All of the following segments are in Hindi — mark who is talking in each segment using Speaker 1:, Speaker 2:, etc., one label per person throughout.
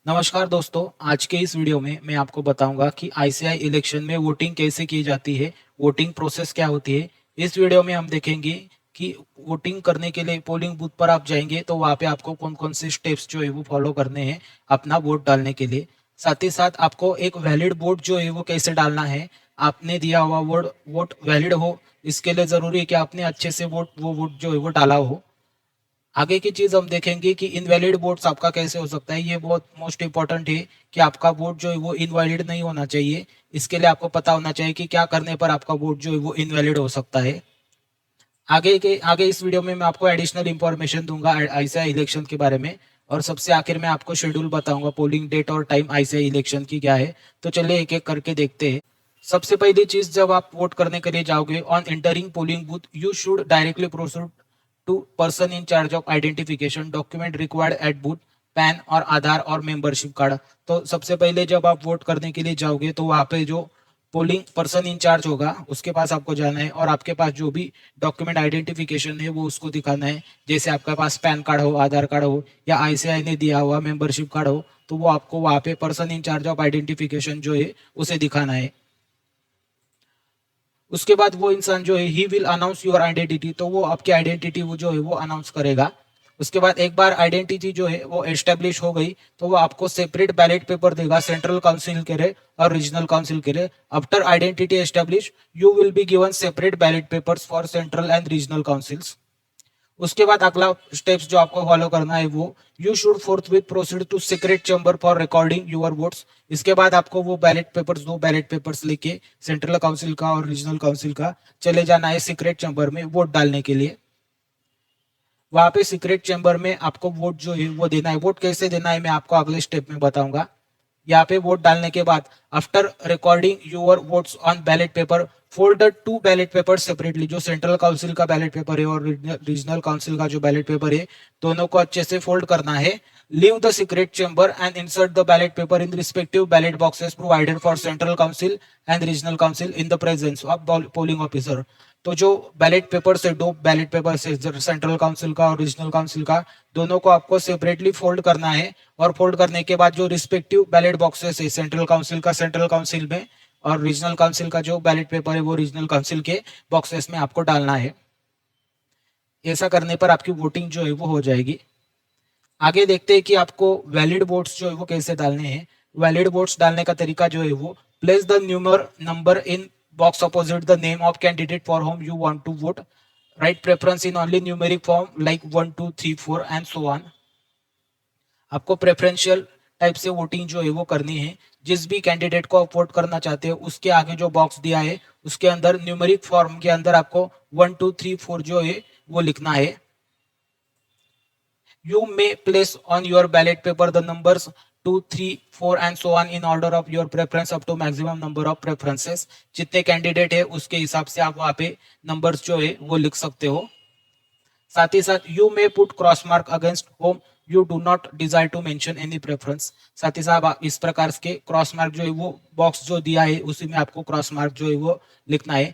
Speaker 1: नमस्कार दोस्तों, आज के इस वीडियो में मैं आपको बताऊंगा कि आईसीआई इलेक्शन में वोटिंग कैसे की जाती है, वोटिंग प्रोसेस क्या होती है। इस वीडियो में हम देखेंगे कि वोटिंग करने के लिए पोलिंग बूथ पर आप जाएंगे तो वहाँ पे आपको कौन कौन से स्टेप्स जो है वो फॉलो करने हैं अपना वोट डालने के लिए। साथ ही साथ आपको एक वैलिड वोट जो है वो कैसे डालना है, आपने दिया हुआ वोट वोट वैलिड हो, इसके लिए ज़रूरी है कि आपने अच्छे से वोट जो है वो डाला हो। आगे की चीज हम देखेंगे कि इनवैलिड वोट्स आपका कैसे हो सकता है। ये बहुत मोस्ट इंपॉर्टेंट है कि आपका वोट जो है वो इनवैलिड नहीं होना चाहिए। इसके लिए आपको पता होना चाहिए कि क्या करने पर आपका वोट जो है वो इनवैलिड हो सकता है। आगे इस वीडियो में मैं आपको एडिशनल इंफॉर्मेशन दूंगा आईसीआई इलेक्शन के बारे में। और सबसे आखिर में आपको शेड्यूल बताऊंगा, पोलिंग डेट और टाइम आईसीआई इलेक्शन की क्या है। तो चलिए एक एक करके देखते हैं। सबसे पहली चीज, जब आप वोट करने के लिए जाओगे, on entering polling booth you should directly proceed to person in charge of identification document required at booth, PAN और आधार और मेंबरशिप कार्ड। तो सबसे पहले जब आप वोट करने के लिए जाओगे तो वहाँ पे जो पोलिंग पर्सन इन चार्ज होगा उसके पास आपको जाना है और आपके पास जो भी डॉक्यूमेंट आइडेंटिफिकेशन है वो उसको दिखाना है। जैसे आपके पास पैन कार्ड हो, आधार कार्ड हो या आईसीआई ने दिया हुआ मेंबरशिप कार्ड हो, तो वो आपको वहाँ पे person in charge of identification जो है उसे दिखाना है। उसके बाद वो इंसान जो है he will announce your identity, तो वो आपकी आइडेंटिटी वो जो है वो अनाउंस करेगा। उसके बाद एक बार आइडेंटिटी जो है वो एस्टेब्लिश हो गई तो वो आपको सेपरेट बैलेट पेपर देगा सेंट्रल काउंसिल के लिए और रीजनल काउंसिल के लिए। After identity establish you will be given separate ballot papers for central and regional councils. उसके बाद अगला स्टेप्स जो आपको फॉलो करना है वो, you should forth proceed to secret chamber for recording your votes. इसके बाद आपको वो दो बैलेट पेपर्स लेके सेंट्रल काउंसिल का और रीजनल काउंसिल का चले जाना है सीक्रेट चैम्बर में वोट डालने के लिए। वहां पे सीक्रेट चैम्बर में आपको वोट जो है वो देना है। वोट कैसे देना है मैं आपको अगले स्टेप में बताऊंगा। यहाँ पे वोट डालने के बाद after recording your votes on ballot paper, fold the two ballot paper separately. जो सेंट्रल काउंसिल का बैलेट पेपर है और रीजनल काउंसिल का जो बैलेट पेपर है, दोनों को अच्छे से फोल्ड करना है। Leave the secret chamber and insert the ballot paper in respective ballot boxes provided for central council and regional council in the presence of polling officer. तो जो बैलेट पेपर से दो बैलेट पेपर से सेंट्रल काउंसिल का और रीजनल काउंसिल का, दोनों को आपको सेपरेटली फोल्ड करना है। और फोल्ड करने के बाद जो रिस्पेक्टिव बैलेट बॉक्सेस है सेंट्रल काउंसिल का सेंट्रल काउंसिल में और रीजनल काउंसिल का जो बैलेट पेपर है वो रीजनल काउंसिल के बॉक्सेस में आपको डालना है। ऐसा करने पर आपकी वोटिंग जो है वो हो जाएगी। आगे देखते हैं कि आपको वैलिड वोट्स जो है वो कैसे डालने हैं। वैलिड वोट्स डालने का तरीका जो है वो, place the numeral number in box opposite the name of candidate for whom you want to vote, write preference in only numeric form like 1 2 3 4 and so on. आपको प्रेफरेंशियल टाइप से वोटिंग जो है वो करनी है। जिस भी कैंडिडेट को आप वोट करना चाहते हो उसके आगे जो बॉक्स दिया है उसके अंदर न्यूमेरिक फॉर्म के अंदर आपको 1 2 3 4 जो है वो लिखना है। You may place on your ballot paper the numbers 2, 3, 4 and so on in order of your preference up to maximum number of preferences। जितने कैंडिडेट है उसके हिसाब से आप वहाँ पे नंबर्स जो है वो लिख सकते हो। साथ ही साथ you may put cross mark against whom you do not desire to mention any preference. साथ ही साथ इस प्रकार के क्रॉस मार्क जो है वो बॉक्स जो दिया है उसी में आपको क्रॉस मार्क जो है वो लिखना है।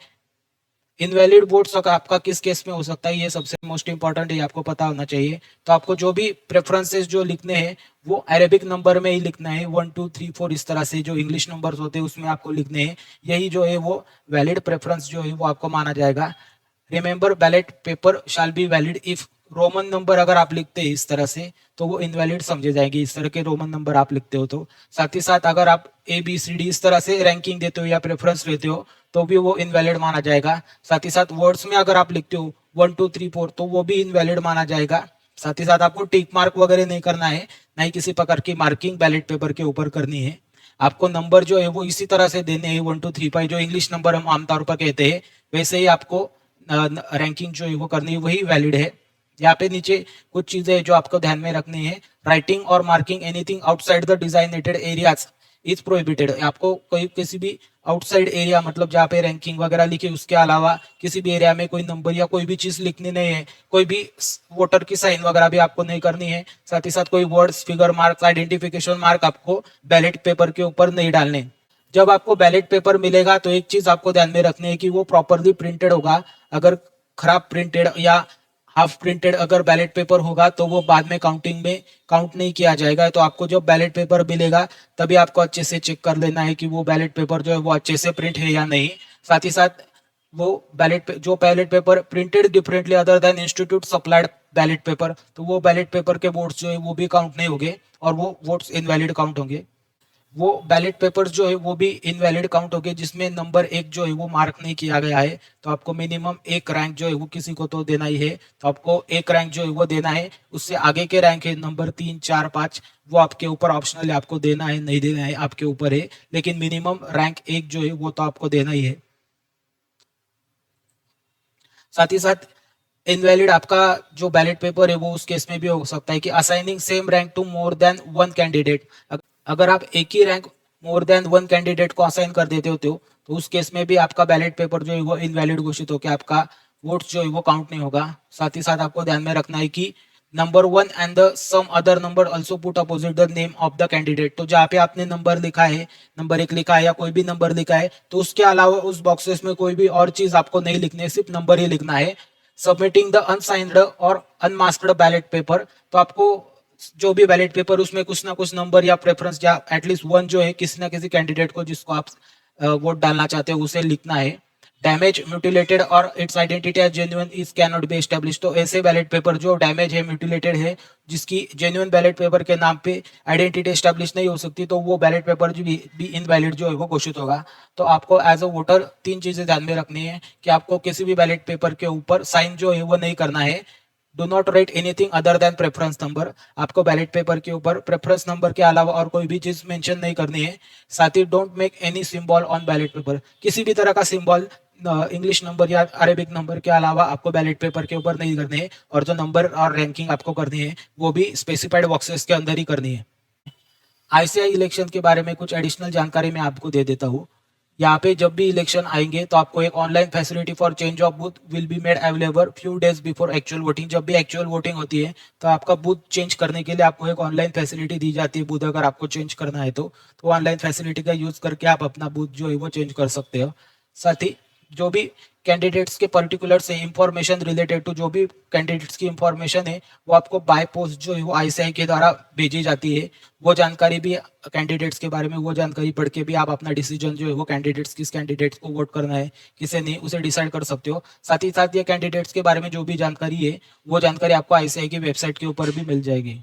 Speaker 1: इनवैलिड वोट्स आपका किस केस में हो सकता है, ये सबसे मोस्ट इंपॉर्टेंट है, आपको पता होना चाहिए। तो आपको जो भी प्रेफरेंसेस जो लिखने हैं वो अरेबिक नंबर में ही लिखना है, 1 2 3 4 इस तरह से जो इंग्लिश नंबर्स होते हैं उसमें आपको लिखने हैं। यही जो है वो वैलिड प्रेफरेंस जो है वो आपको माना जाएगा। Remember ballot paper shall be valid if, Roman number अगर आप लिखते हैं इस तरह से तो वो इनवैलिड समझे जाएंगे, इस तरह के रोमन नंबर आप लिखते हो तो। साथ ही साथ अगर आप ABCD इस तरह से रैंकिंग देते हो या प्रेफरेंस लेते हो तो भी वो इनवैलिड माना जाएगा। साथ ही साथ वर्ड्स में अगर आप लिखते हो 1 2 3 4 तो वो भी इनवैलिड माना जाएगा। साथ ही साथ आपको टिक मार्क वगैरह नहीं करना है, ना ही किसी प्रकार की मार्किंग बैलेट पेपर के ऊपर करनी है। आपको नंबर जो है वो इसी तरह से देने हैं 1 2 3 5, जो इंग्लिश नंबर हम आमतौर पर कहते हैं वैसे ही आपको रैंकिंग जो है वो करनी है, वही वैलिड है। यहाँ पे नीचे कुछ चीजें जो आपको ध्यान में रखनी है, राइटिंग और marking anything outside the designated areas is prohibited. आपको कोई किसी भी आउटसाइड एरिया, मतलब जहाँ पे रैंकिंग वगैरह लिखी उसके अलावा किसी भी एरिया में कोई नंबर या कोई भी चीज लिखनी नहीं है। कोई भी वोटर की साइन वगैरह भी आपको नहीं करनी है। साथ ही साथ कोई words, figure marks, identification mark आपको बैलेट पेपर के ऊपर नहीं डालने। जब आपको बैलेट पेपर मिलेगा तो एक चीज आपको ध्यान में रखनी है कि वो प्रॉपरली प्रिंटेड होगा। अगर खराब प्रिंटेड या हाफ प्रिंटेड अगर बैलेट पेपर होगा तो वो बाद में काउंटिंग में काउंट नहीं किया जाएगा। तो आपको जब बैलेट पेपर मिलेगा तभी आपको अच्छे से चेक कर लेना है कि वो बैलेट पेपर जो है वो अच्छे से प्रिंट है या नहीं। साथ ही साथ वो जो ballot paper printed differently other than institute supplied ballot paper, तो वो बैलेट पेपर के वोट्स जो है वो भी काउंट नहीं होंगे और वो वोट्स इनवैलिड काउंट होंगे। वो बैलेट पेपर्स जो है वो भी इनवैलिड काउंट हो गए जिसमें नंबर 1 जो है वो मार्क नहीं किया गया है। तो आपको मिनिमम एक रैंक जो है वो किसी को तो देना ही है। तो आपको एक रैंक जो है वो देना है। उससे आगे के रैंक है नंबर 3, 4, 5, वो आपके ऊपर ऑप्शनल है, आपको देना है नहीं देना है आपके ऊपर है। लेकिन मिनिमम रैंक 1 जो है वो तो आपको देना ही है। साथ ही साथ इनवैलिड आपका जो बैलेट पेपर है वो उस केस में भी हो सकता है कि assigning same rank to more than one candidate. अगर आप एक ही rank more than one candidate को असाइन कर देते होते हो तो उस केस में भी आपका बैलेट पेपर जो है वो इनवैलिड घोषित होकर आपका वोट जो है वो काउंट नहीं होगा। साथ ही साथ आपको ध्यान में रखना है कि number 1 and the some other number also put opposite the name of the candidate. तो जहाँ पे आपने नंबर लिखा है, नंबर 1 लिखा है या कोई भी नंबर लिखा है, तो उसके अलावा उस बॉक्सेस में कोई भी और चीज आपको नहीं लिखनी है, सिर्फ नंबर ही लिखना है। सबमिटिंग द अनसाइंड और अनमास्क्ड बैलेट पेपर, तो आपको जो भी बैलेट पेपर उसमें कुछ ना कुछ नंबर या प्रेफरेंस या एटलीस्ट वन जो है किसी ना किसी कैंडिडेट को जिसको आप वोट डालना चाहते हो उसे लिखना है। डैमेज, म्यूटिलेटेड और its identity as genuine is can not be establish. तो ऐसे बैलेट पेपर जो डैमेज है, म्यूटिलेटेड है, जिसकी जेन्युइन बैलेट पेपर के नाम पे आइडेंटिटी एस्टेब्लिश नहीं हो सकती, तो वो बैलेट पेपर जो भी इनवैलिड जो है वो घोषित होगा। तो आपको एज अ वोटर 3 चीजें ध्यान में रखनी है कि आपको किसी भी बैलेट पेपर के ऊपर साइन जो है वो नहीं करना है। Do not right anything other than preference number. आपको बैलेट पेपर के ऊपर प्रेफरेंस नंबर के अलावा और कोई भी चीज मेंशन नहीं करनी है। साथ ही don't make any symbol on ballot paper. किसी भी तरह का सिंबल इंग्लिश नंबर या अरेबिक नंबर के अलावा आपको बैलेट पेपर के ऊपर नहीं करने हैं। और जो नंबर और रैंकिंग आपको करनी है वो भी स्पेसिफाइड बॉक्सेस के अंदर ही करनी है। आईसीआई इलेक्शन के बारे में कुछ एडिशनल जानकारी मैं आपको दे देता हूँ। यहाँ पे जब भी इलेक्शन आएंगे तो आपको एक online facility for change of booth will be made available few days before actual voting. जब भी एक्चुअल वोटिंग होती है तो आपका बूथ चेंज करने के लिए आपको एक ऑनलाइन फैसिलिटी दी जाती है। बूथ अगर आपको चेंज करना है तो ऑनलाइन फैसिलिटी का यूज करके आप अपना बूथ जो है वो चेंज कर सकते हो। साथ ही जो भी कैंडिडेट्स के पर्टिकुलर से इंफॉर्मेशन रिलेटेड टू जो भी कैंडिडेट्स की इंफॉर्मेशन है वो आपको बाय पोस्ट जो है वो आईसीआई के द्वारा भेजी जाती है। वो जानकारी भी कैंडिडेट्स के बारे में वो जानकारी पढ़ के भी आप अपना डिसीजन जो है वो कैंडिडेट्स किस कैंडिडेट्स को वोट करना है किसे नहीं उसे डिसाइड कर सकते हो। साथ ही साथ ये कैंडिडेट्स के बारे में जो भी जानकारी है वो जानकारी आपको आईसीआई की वेबसाइट के ऊपर भी मिल जाएगी।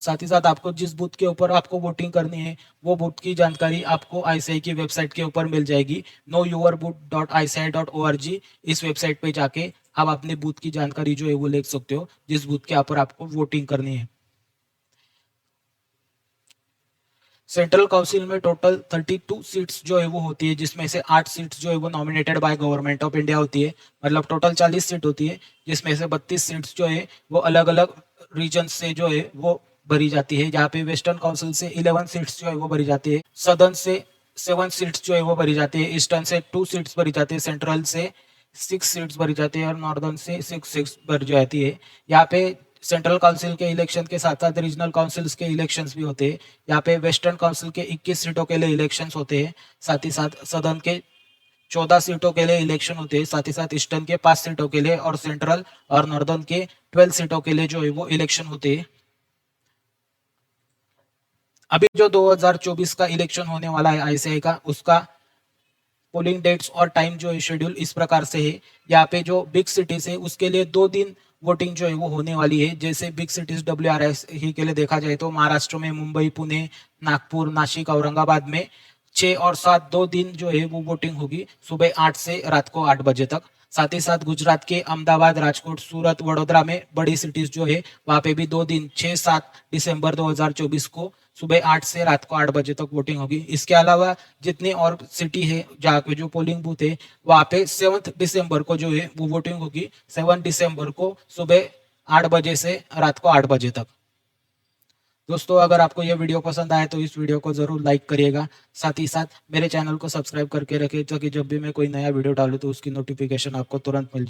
Speaker 1: साथ ही साथ आपको जिस बूथ के ऊपर आपको वोटिंग करनी है वो बूथ की जानकारी आपको आईसीआई की वेबसाइट के ऊपर मिल जाएगी। knowyourboot.ici.org। इस वेबसाइट पे जाके आप अपने बूथ की जानकारी जो है वो ले सकते हो जिस बूथ के ऊपर आपको वोटिंग करनी है। सेंट्रल काउंसिल में टोटल 32 सीट्स जो है वो होती है जिसमें से 8 सीट्स जो है वो nominated by government of India होती है। मतलब टोटल 40 सीट होती है जिसमें से 32 सीट्स जो है वो अलग अलग रीजन से जो है वो भरी जाती है। यहाँ पे वेस्टर्न काउंसिल से 11 सीट्स जो है वो भरी जाती है, सदर्न से 7 सीट्स जो है वो भरी जाती है, ईस्टर्न से 2 सीट्स भरी जाती है, सेंट्रल से 6 सीट्स भरी जाती है और नॉर्दर्न से 6 भरी जाती है। यहाँ पे सेंट्रल काउंसिल के इलेक्शन के साथ साथ रीजनल काउंसिल्स के इलेक्शंस भी होते हैं। यहाँ पे वेस्टर्न काउंसिल के 21 सीटों के लिए इलेक्शंस होते हैं। साथ ही साथ सदर्न के 14 सीटों के लिए इलेक्शन होते हैं। साथ ही साथ ईस्टर्न के 5 सीटों के लिए और सेंट्रल और नॉर्दर्न के 12 सीटों के लिए जो है वो इलेक्शन होते हैं। अभी जो 2024 का इलेक्शन होने वाला है आईसीआई का, उसका पोलिंग डेट्स और टाइम जो है शेड्यूल इस प्रकार से है। यहाँ पे जो बिग सिटीज है उसके लिए 2 दिन वोटिंग जो है वो होने वाली है। जैसे बिग सिटीज WRS ही के लिए देखा जाए तो महाराष्ट्र में मुंबई, पुणे, नागपुर, नासिक, औरंगाबाद में 6 और 7 2 दिन जो है वो वोटिंग होगी सुबह 8 से रात को 8 बजे तक। साथ ही साथ गुजरात के अहमदाबाद, राजकोट, सूरत, वडोदरा में बड़ी सिटीज जो है वहां पे भी 2 दिन 6-7 दिसंबर 2024 को सुबह 8 से रात को 8 बजे तक वोटिंग होगी। इसके अलावा जितनी और सिटी है जहाँ पे जो पोलिंग बूथ है वहाँ पे 7 दिसंबर को जो है वो वोटिंग होगी, 7 दिसंबर को सुबह 8 बजे से रात को 8 बजे तक। दोस्तों अगर आपको यह वीडियो पसंद आए तो इस वीडियो को जरूर लाइक करिएगा। साथ ही साथ मेरे चैनल को सब्सक्राइब करके रखिए ताकि जब भी मैं कोई नया वीडियो डालूँ तो उसकी नोटिफिकेशन आपको तुरंत मिल जाए।